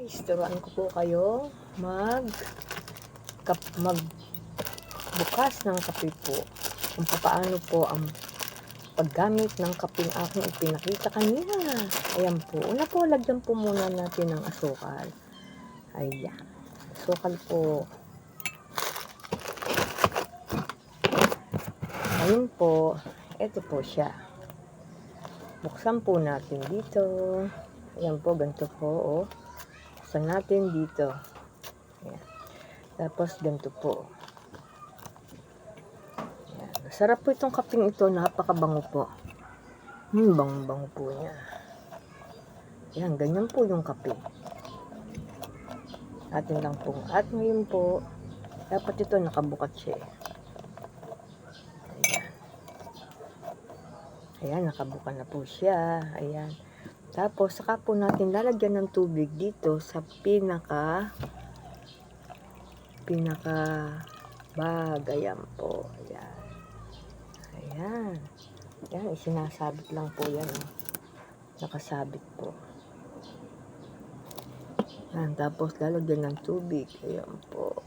guys, turuan ko po kayo magbukas ng kape po. Kung paano po ang paggamit ng kapeng aking ipinakita kanina. Ayan po. Una po, lagyan po muna natin ng asukal. Ayan. Asukal po. Ayun po. Ito po siya. Buksan po natin dito. Ayan po, ganito po. Oh. Buksan natin dito. Ayan. Tapos ganito po. Ayan. Sarap po itong kapeng ito. Napakabango po. Bango-bango po niya. Ayan, ganyan po yung kape. Atin lang po. At ngayon po, dapat ito nakabukat siya. Ayan. Ayan, nakabuka na po siya. Ayan. Tapos, saka po natin lalagyan ng tubig dito sa pinaka bag. Ayan po. Ayan. Ayan. Ayan, isinasabit lang po yan. Nakasabit po. Ayan, tapos lalagyan ng tubig. Ayan po.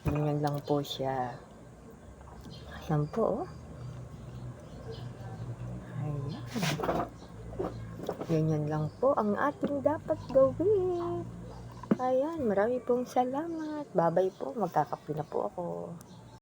Ganyan lang po siya. Ayan po, oh. Ayan. Ganyan lang po ang ating dapat gawin. Ayan, marami pong salamat. Babay po, magkakape na po ako.